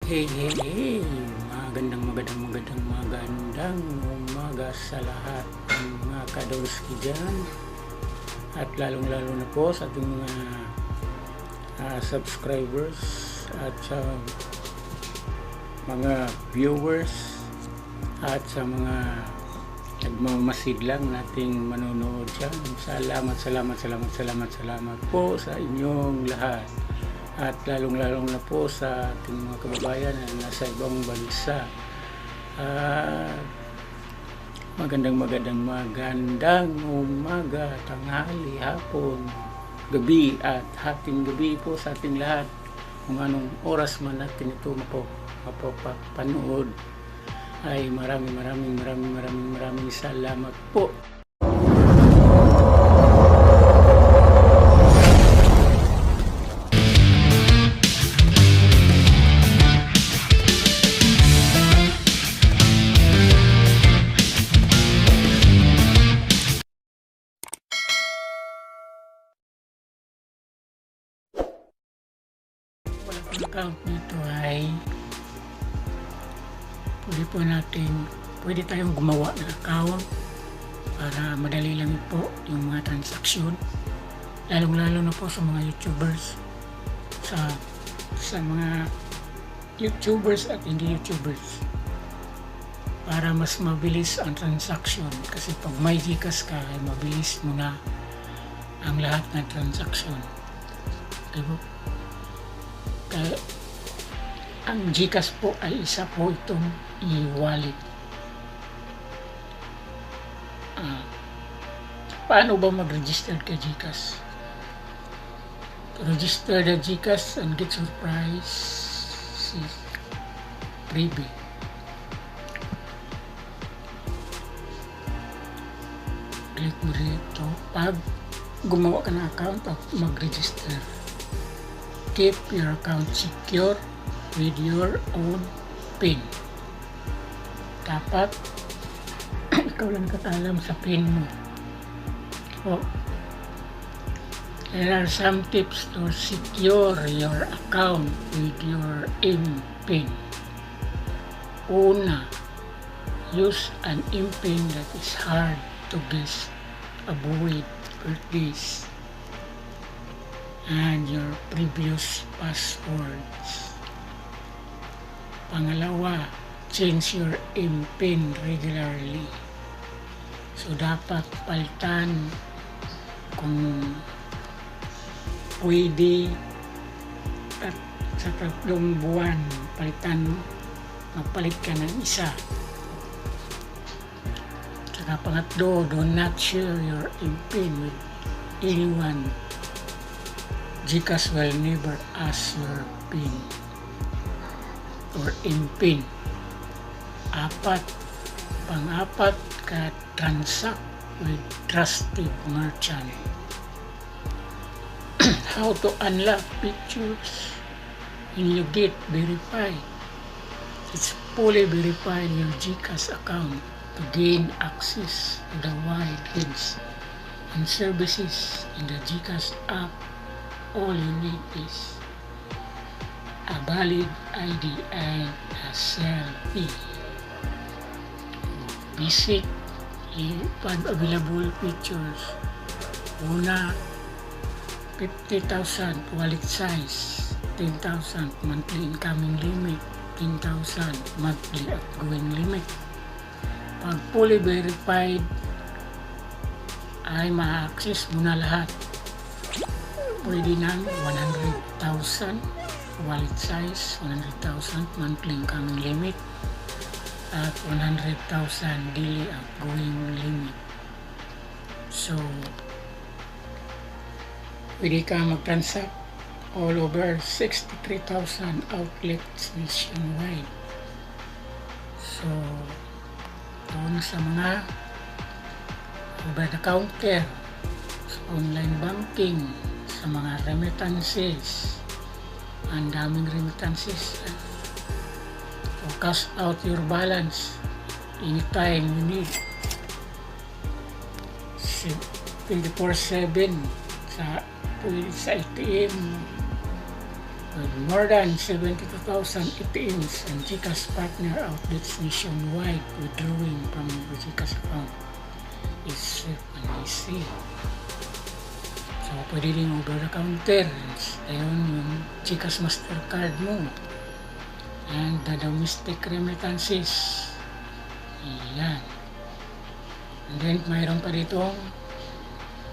Hey, magandang umaga sa lahat ng mga ka-Donzky dyan, at lalong-lalo na po sa ating mga subscribers at sa mga viewers at sa mga nagmamasidlang nating manonood dyan. Salamat po sa inyong lahat. At lalong-lalong na po sa ating mga kababayan na nasa ibang bansa. Magandang umaga, tanghali, hapon, gabi at hating gabi po sa ating lahat. Kung anong oras man natin ito mapapanood, ay maraming salamat po. Account nito ay pwede tayong gumawa ng account para madali lang po yung mga transaksyon, lalong-lalo na po sa mga YouTubers, sa mga YouTubers at hindi YouTubers, para mas mabilis ang transaksyon. Kasi pag may Gcash ka ay mabilis mo na ang lahat ng transaksyon, diba? Kaya ang Gcash po ay isa po itong e-wallet. Paano ba mag-register ka Gcash? To register the Gcash and get surprise freebie. Click mo dito pag gumawa ka ng account at mag-register. Keep your account secure with your own PIN. Dapat ikaw lang nakakaalam sa PIN mo. So, there are some tips to secure your account with your PIN. Una, use an PIN that is hard to guess. Avoid birthdays and your previous passwords. Pangalawa, change your PIN regularly. So dapat palitan kung pwede, at sa 3 buwan magpalit ka ng isa. Saka pangatlo, do not share your PIN with anyone. Gcash will never ask your PIN or PIN. Pang-apat, ka transact with trusted merchant. How to unlock features when you get verified. It's fully verify your Gcash account to gain access to the wide range and services in the Gcash app. All you need is a valid ID and a selfie. Basic available features. Una, 50,000 wallet size, 10,000 monthly incoming limit, 10,000 monthly outgoing limit. Pag fully verified ay ma-access mo na lahat. Pwede ng 100,000 wallet size, 100,000 monthly incoming limit, at 100,000 daily outgoing limit. So, pwede ka mag-transact all over 63,000 outlets nationwide. So, doon sa mga over the counter, sa online banking, sa mga remittances, ang daming remittances, to cash out your balance anytime you need, 24/7 sa ATM, With more than 72,000 ATMs and Gcash partner outlets nationwide, withdrawing from your Gcash account is safe and easy. So, pwede rin over the counter. Ayun, yung Gcash Mastercard mo. And the domestic remittances. Ayan. And then, mayroon pa ditong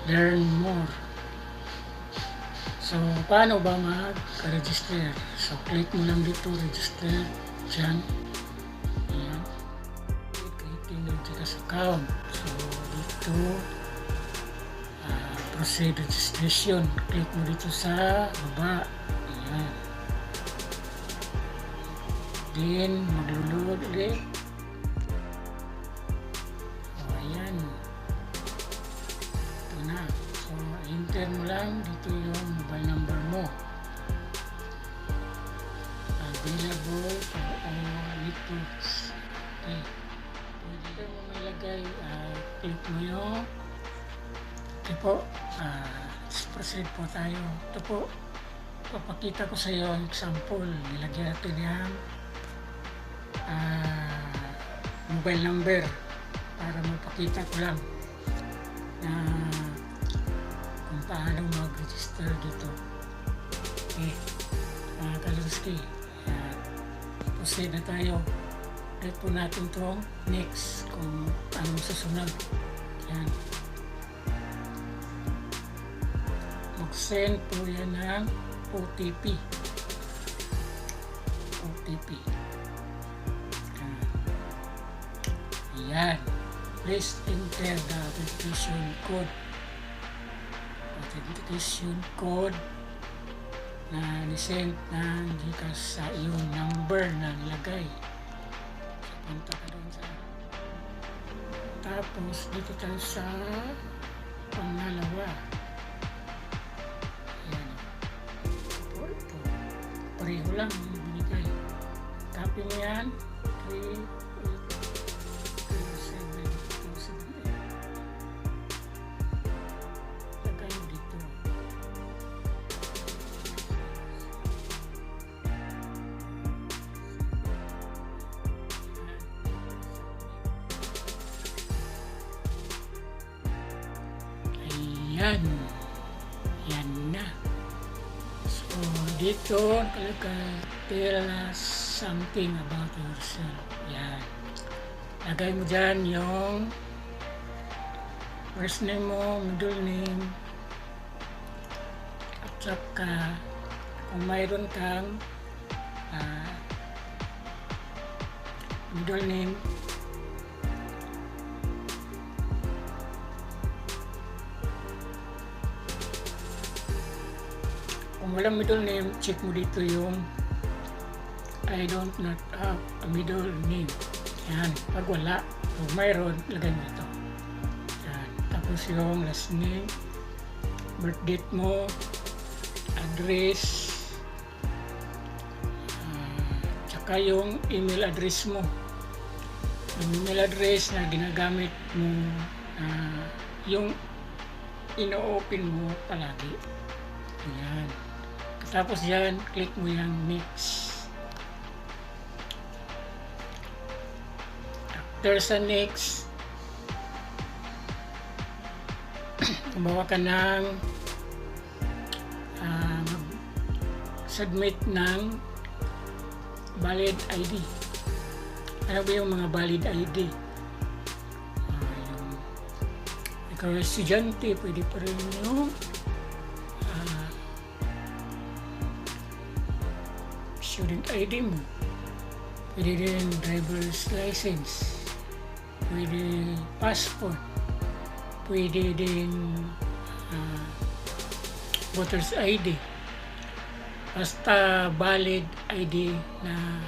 learn more. So, paano ba mag-register? So, click mo lang dito, register. Diyan. Ayan. Creating ng Gcash account. So, dito, proceed registration. Click mo dito sa baba. Ayan. Then, maglulod ulit. So, ayan. Ito na. So, enter mo lang dito yung mobile number mo. Available for all networks. Okay. Pwede mo mailagay. Click mo yung ito po. Let's proceed po tayo. Ito po. Papakita ko sa iyo ang example. Nilagyan natin yung mobile number para mapakita ko lang na kung paano mag-register dito. Okay. Donzky. Proceed na tayo. Click po natin itong next kung anong susunod. Yan. Mag-send po yan ng OTP. OTP. Ayan. Please enter the authentication code. Authentication code na nisend ng Gcash sa iyong number na nilagay. So, punta ka doon sa tapos dito tayo sa pangalawa. Ayan. Ito. Pareho lang yung binigay. Copy mo yan. 38728. Lagay mo dito. Ayan. Yan na. So, dito, tell us something about yourself. Yan. Lagay mo dyan yung first name mo, middle name, at saka kung mayroon kang middle name, kung walang middle name, check mo dito yung I don't not have a middle name. Yan. Pag wala, kung mayroon, lagay mo dito. Yan. Tapos yung last name, birth date mo, address, tsaka yung email address mo. Yung email address na ginagamit mo, yung ino-open mo palagi. Yan. Tapos yan, click mo yung next. After sa next, gumawa ka ng submit ng valid ID. Ano ba yung mga valid ID? Ikaw ay estudyante, pwede pa rin yung student ID mo. Pwede din driver's license. Pwede passport. Pwede din voter's ID. Basta valid ID na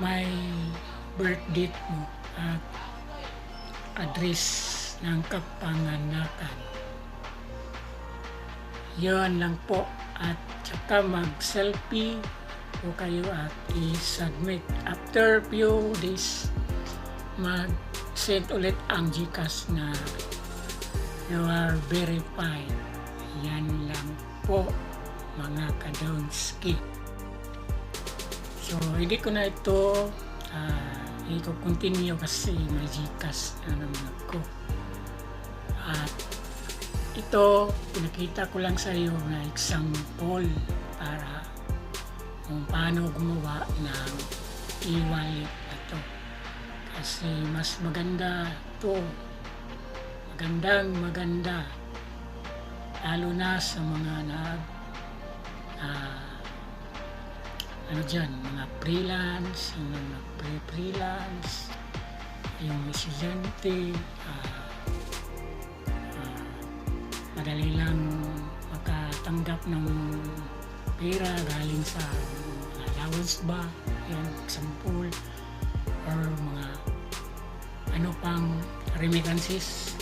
may birth date mo at address ng kapanganakan. Yan lang po. At saka mag-selfie po kayo at i-submit. After few days, mag-send ulit ang Gcash na you are verified. Yan lang po. mga ka-Donzky. So hindi ko na ito i-continue kasi may Gcash na naman ako. At ito, pinakita ko lang sa iyo na example para kung paano gumawa ng e-wallet na to. Kasi mas maganda to, maganda, lalo na sa mga mga freelance, yung mga pre-freelance, yung estudyante, madali lang makatanggap ng pera galing sa allowance ba, yan, example, or mga pang remittances,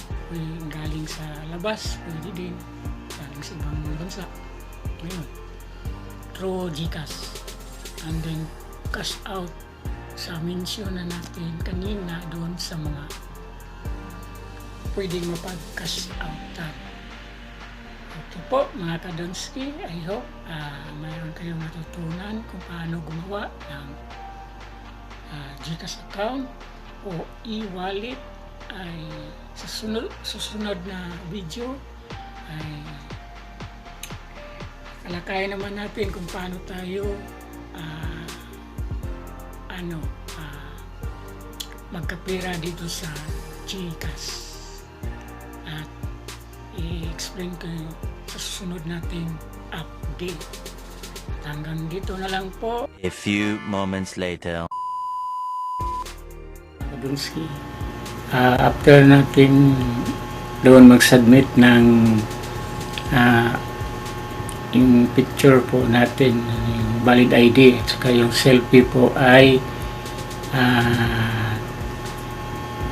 galing sa labas, pwede din, galing sa ibang bansa, ngayon, through Gcash, and then cash out sa mention na natin kanina doon sa mga pwedeng mapag-cash out tab. Okay po mga ka-Donzky, I hope mayroon kayong natutunan kung paano gumawa ng Gcash account o e-wallet. Ay sa susunod na video ay talakayan naman natin kung paano tayo magkapira dito sa Gcash, at i-explain ko sa susunod nating update. Hanggang dito na lang po. A few moments later. Donzky, after natin doon mag-submit ng yung picture po natin, yung valid ID at saka yung selfie po ay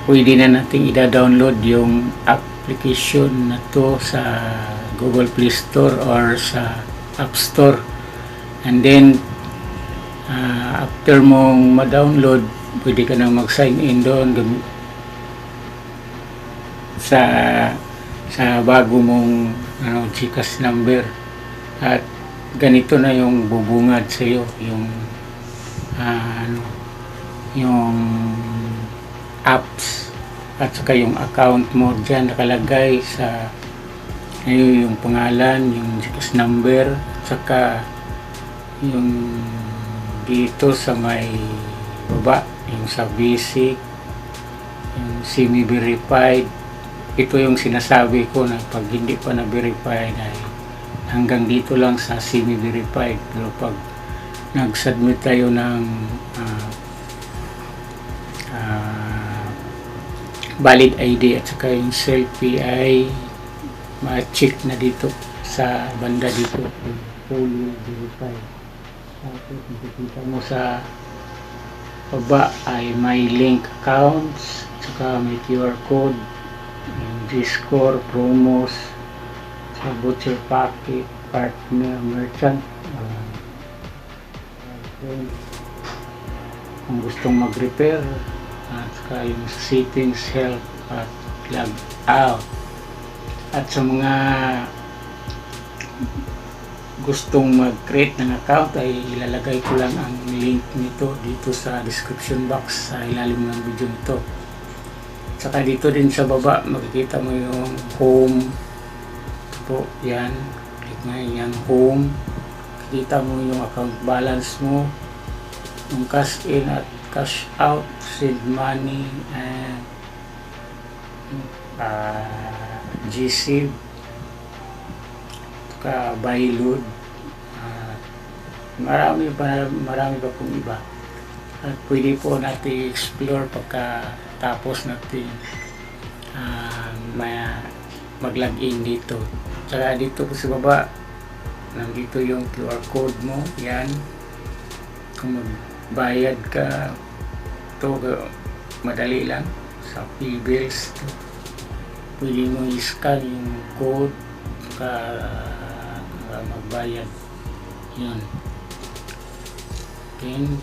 pwede na natin i-download yung application na to sa Google Play Store or sa App Store, and then after mong ma-download, pwede ka nang mag-sign in doon sa bago mong Gcash number, at ganito na yung bubungad sa iyo, yung apps at saka yung account mo. Diyan nakalagay sa yung pangalan, yung Gcash number, at saka yung dito sa may baba, yung sa basic, yung semi-verified. Ito yung sinasabi ko na pag hindi pa na-verified ay hanggang dito lang sa semi-verified, pero pag nag-submit tayo ng valid ID at saka yung selfie ay ma-check na dito sa banda dito, fully verified. Tapos makikita mo sa baba ay may link accounts, saka may QR code, yung Discord, promos, sa voucher packet, partner, merchant, kung gustong mag-repair, at saka yung settings, help, at log out. At sa mga gustong mag-create ng account ay ilalagay ko lang ang link nito dito sa description box sa ilalim ng video nito. Saka dito din sa baba makikita mo yung home po, yan, click nga yan, home, makikita mo yung account balance mo, yung cash in at cash out, send money, and GC, saka buy load, marami pa pong iba, at pwede po natin explore pagkatapos natin mag-login dito. Saka dito po sa baba nandito yung QR code mo, yan, kung magbayad ka to, madali lang sa freebies, pwede mo i-scan yung code para magbayad, yun. Then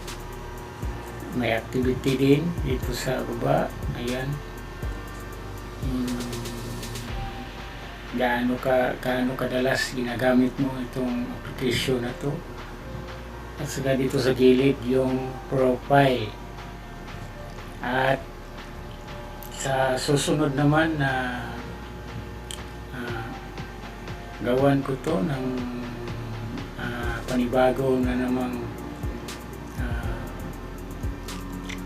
may activity din dito sa baba, ayan, gaano kadalas ginagamit mo itong application na to. At saka dito sa gilid yung profile. At sa susunod naman na gawan ko to ng panibago na namang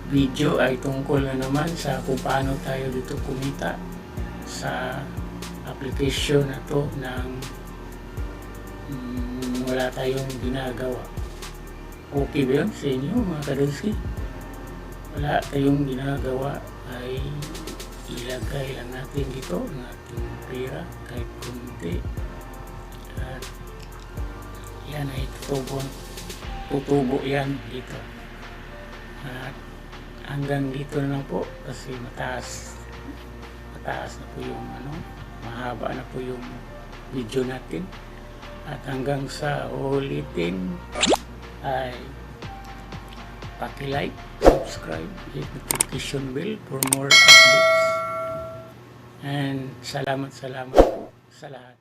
video ay tungkol na naman sa kung paano tayo dito kumita sa application na to ng wala tayong ginagawa. Okay ba yun sa inyo mga ka-Donzky? Wala tayong ginagawa ay ilagay lang natin dito ng ating pera kahit kunti at yan ay tutubo yan dito at hanggang dito na po kasi mataas na po yung mahaba na po yung video natin at hanggang sa ulitin ay paki-like, subscribe, hit notification bell for more updates. And salamat po sa lahat.